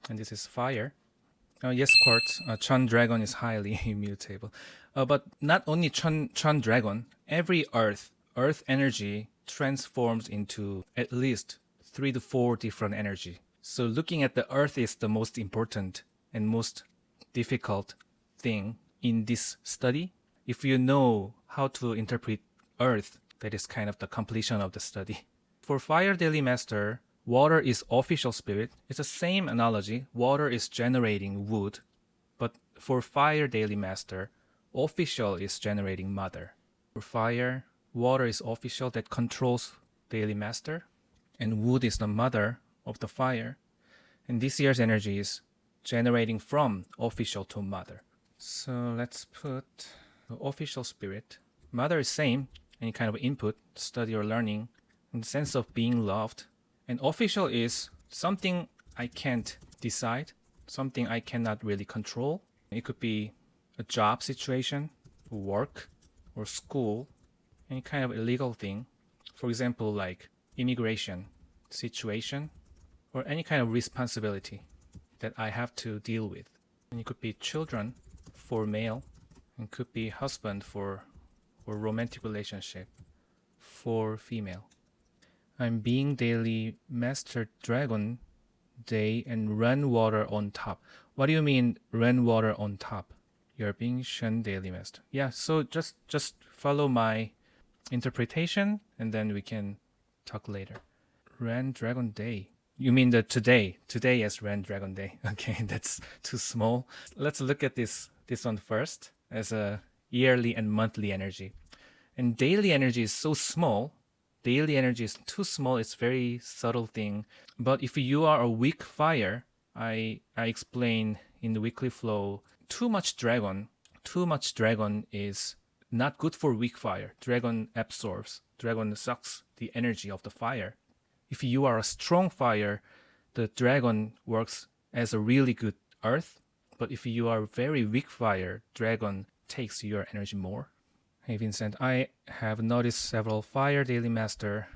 and this is fire. Yes, Quartz. Chen Dragon is highly immutable. But not only Chen Dragon, every Earth energy transforms into at least 3 to 4 different energy. So looking at the Earth is the most important and most difficult thing in this study. If you know how to interpret Earth, that is kind of the completion of the study. For Fire Daily Master, water is official spirit. It's the same analogy. Water is generating wood. But for Fire Daily Master, official is generating mother. For fire, water is official that controls Daily Master. And wood is the mother of the fire. And this year's energy is generating from official to mother. So let's put the official spirit. Mother is same, any kind of input, study or learning, in the sense of being loved. And official is something I can't decide, something I cannot really control. It could be a job situation, work, or school, any kind of illegal thing. For example, like immigration situation, or any kind of responsibility that I have to deal with. And it could be children for male, and could be husband for romantic relationship for female. I'm being daily master dragon day and run water on top. What do you mean run water on top? You're being Shen daily master. Yeah, so just follow my interpretation and then we can talk later. Ran Dragon Day. You mean the today? Today as Ran Dragon Day. Okay, that's too small. Let's look at this one first as a yearly and monthly energy. And daily energy is so small. Daily energy is too small. It's very subtle thing. But if you are a weak fire, I explain in the weekly flow, too much dragon is not good for weak fire. Dragon absorbs. Dragon sucks the energy of the fire. If you are a strong fire, the dragon works as a really good earth. But if you are very weak fire, dragon takes your energy more. Hey Vincent, I have noticed several fire daily master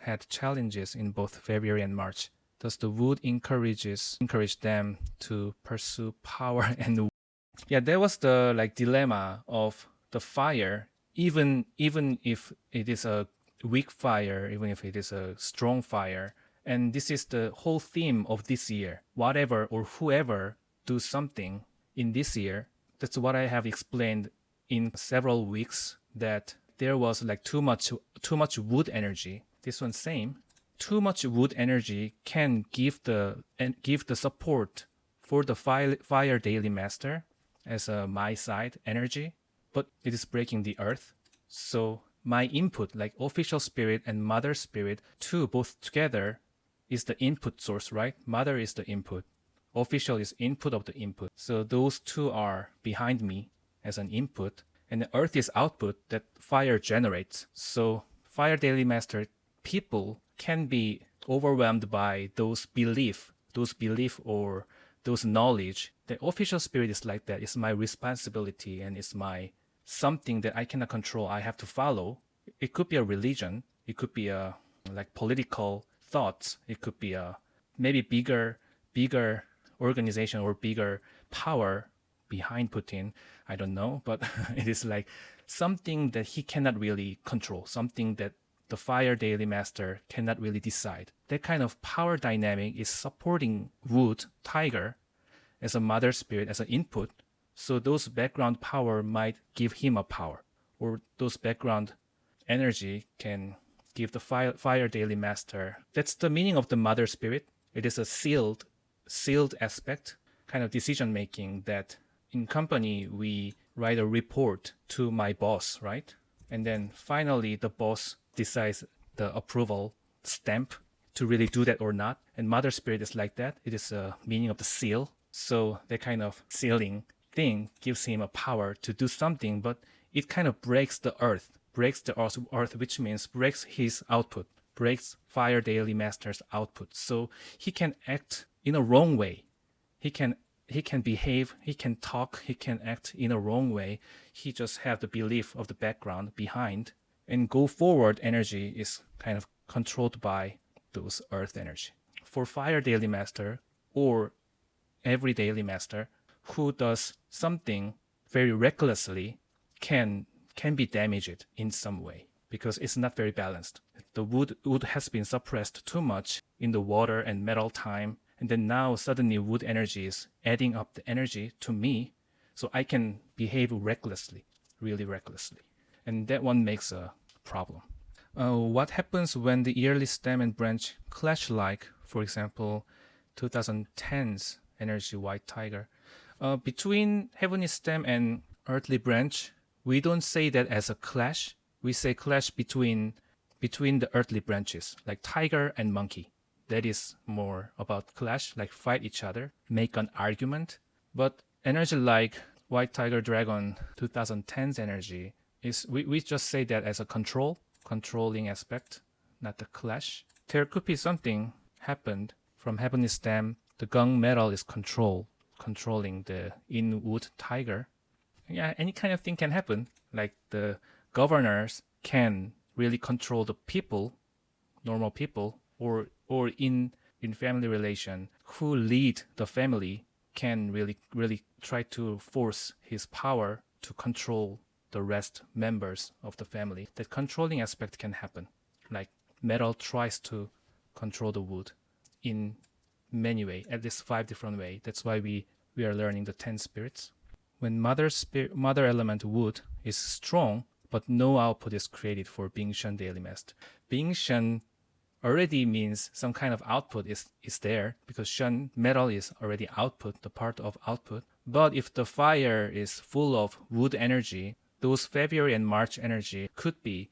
had challenges in both February and March. Does the wood encourage them to pursue power and yeah, that was the like dilemma of the fire. Even if it is a weak fire, even if it is a strong fire, and this is the whole theme of this year. Whatever or whoever do something in this year, that's what I have explained in several weeks, that there was like too much wood energy. This one same. Too much wood energy can give the support for the fire daily master as a my side energy, but it is breaking the earth. So my input, like official spirit and mother spirit, two both together is the input source, right? Mother is the input. Official is input of the input. So those two are behind me as an input, and the earth is output that fire generates. So fire daily master people can be overwhelmed by those belief or those knowledge. The official spirit is like that. It's my responsibility and it's my something that I cannot control. I have to follow. It could be a religion. It could be a like political thoughts. It could be a maybe bigger organization or bigger power behind Putin. I don't know, but it is like something that he cannot really control, something that the fire daily master cannot really decide. That kind of power dynamic is supporting wood, tiger, as a mother spirit, as an input. So those background power might give him a power, or those background energy can give the fire daily master. That's the meaning of the mother spirit. It is a sealed aspect, kind of decision making, that in company we write a report to my boss, right? And then finally the boss decides the approval stamp to really do that or not. And mother spirit is like that. It is a meaning of the seal. So that kind of sealing thing gives him a power to do something, but it kind of breaks the earth, which means breaks his output, breaks fire daily master's output. So he can act in a wrong way. He can behave, he can talk, he can act in a wrong way. He just have the belief of the background behind. And go forward energy is kind of controlled by those earth energy. For fire daily master or every daily master who does something very recklessly can be damaged in some way because it's not very balanced. The wood has been suppressed too much in the water and metal time, and then now suddenly wood energy is adding up the energy to me, so I can behave recklessly, really recklessly. And that one makes a problem. What happens when the yearly stem and branch clash, like, for example, 2010's energy white tiger? Between heavenly stem and earthly branch, we don't say that as a clash. We say clash between the earthly branches, like tiger and monkey. That is more about clash, like fight each other, make an argument. But energy like white tiger dragon 2010's energy is we just say that as a controlling aspect, not the clash. There could be something happened from heavenly stem. The gong metal is controlling the in wood tiger. Yeah, any kind of thing can happen. Like the governors can really control the people, normal people, or in family relation, who lead the family can really try to force his power to control the rest members of the family. That controlling aspect can happen. Like metal tries to control the wood in many ways, at least 5 different ways. That's why we are learning the 10 spirits. When mother element wood is strong, but no output is created for Bingshan daily master. Bingshan already means some kind of output is there, because Shen metal is already output, the part of output. But if the fire is full of wood energy, those February and March energy could be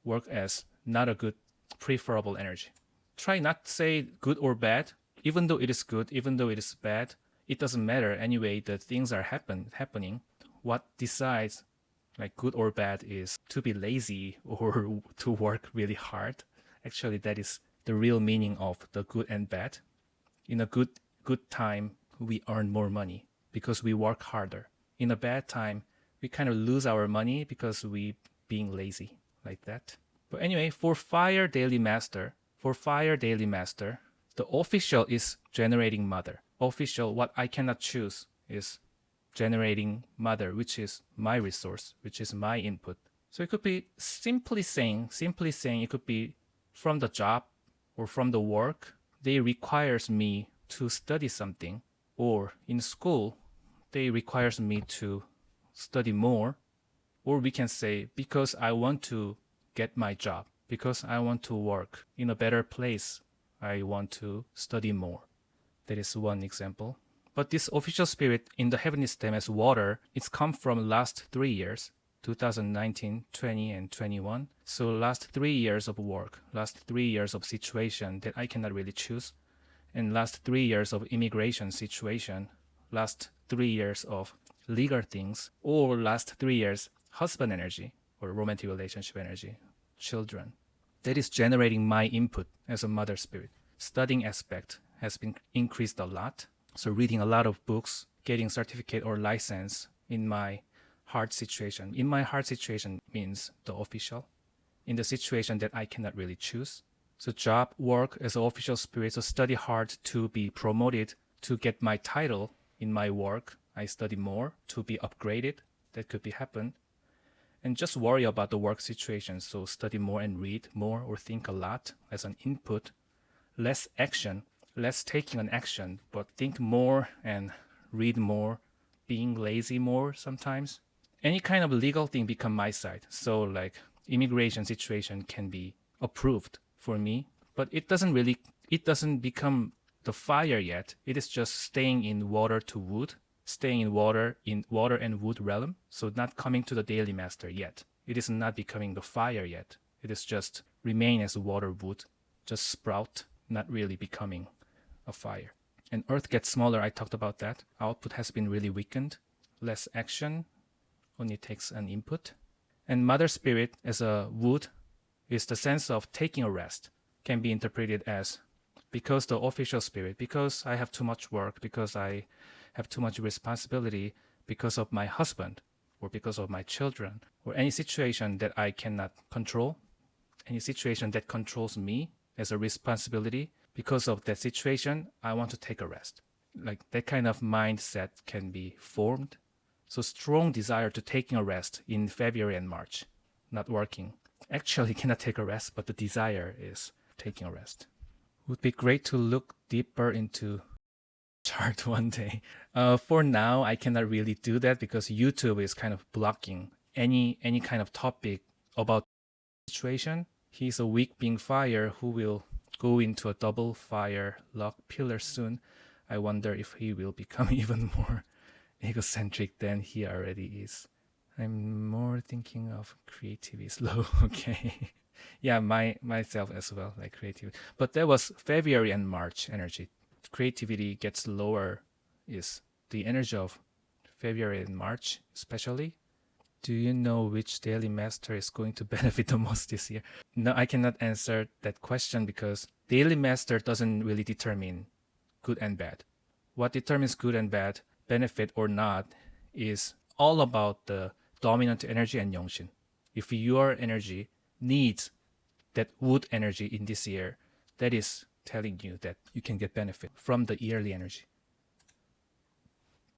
work as not a good preferable energy. Try not to say good or bad. Even though it is good, even though it is bad, it doesn't matter. Anyway, the things are happening. What decides like good or bad is to be lazy or to work really hard. Actually, that is the real meaning of the good and bad. In a good time, we earn more money because we work harder. In a bad time, we kind of lose our money because we being lazy, like that. But anyway, for Fire Daily Master, the official is generating mother. Official, what I cannot choose, is generating mother, which is my resource, which is my input. So it could be simply saying it could be from the job or from the work, they requires me to study something, or in school, they requires me to study more, or we can say because I want to get my job, because I want to work in a better place, I want to study more. That is one example. But this official spirit in the heavenly stem as water, it's come from last 3 years, 2019, 20, and 21. So last 3 years of work, last 3 years of situation that I cannot really choose, and last 3 years of immigration situation, last 3 years of legal things, or last 3 years husband energy or romantic relationship energy, children. That is generating my input as a mother spirit. Studying aspect has been increased a lot. So reading a lot of books, getting certificate or license in my hard situation. In my hard situation means the official. In the situation that I cannot really choose. So job, work as an official spirit. So study hard to be promoted, to get my title in my work. I study more to be upgraded. That could be happen. And just worry about the work situation. So study more and read more or think a lot as an input. Less action, less taking an action, but think more and read more, being lazy more sometimes. Any kind of legal thing become my side. So like immigration situation can be approved for me, but it doesn't become the fire yet. It is just staying in water to wood, staying in water and wood realm. So not coming to the daily master yet. It is not becoming the fire yet. It is just remain as water wood, just sprout, not really becoming a fire. And earth gets smaller, I talked about that. Output has been really weakened. Less action, only takes an input. And mother spirit as a wood is the sense of taking a rest. Can be interpreted as because the official spirit, because I have too much work, because I have too much responsibility, because of my husband, or because of my children, or any situation that I cannot control, any situation that controls me as a responsibility. Because of that situation, I want to take a rest. like that kind of mindset can be formed. So strong desire to taking a rest in February and March, not working. Actually cannot take a rest, but the desire is taking a rest. Would be great to look deeper into chart one day. For now, I cannot really do that because YouTube is kind of blocking any kind of topic about situation. He's a weak being fire who will go into a double fire lock pillar soon. I wonder if he will become even more egocentric than he already is. I'm more thinking of creativity is low. Okay. Yeah, myself as well, like creativity. But that was February and March energy. Creativity gets lower is the energy of February and March, especially. Do you know which daily master is going to benefit the most this year? No, I cannot answer that question because daily master doesn't really determine good and bad. What determines good and bad, benefit or not, is all about the dominant energy and Yongshin. If your energy needs that wood energy in this year, that is telling you that you can get benefit from the yearly energy.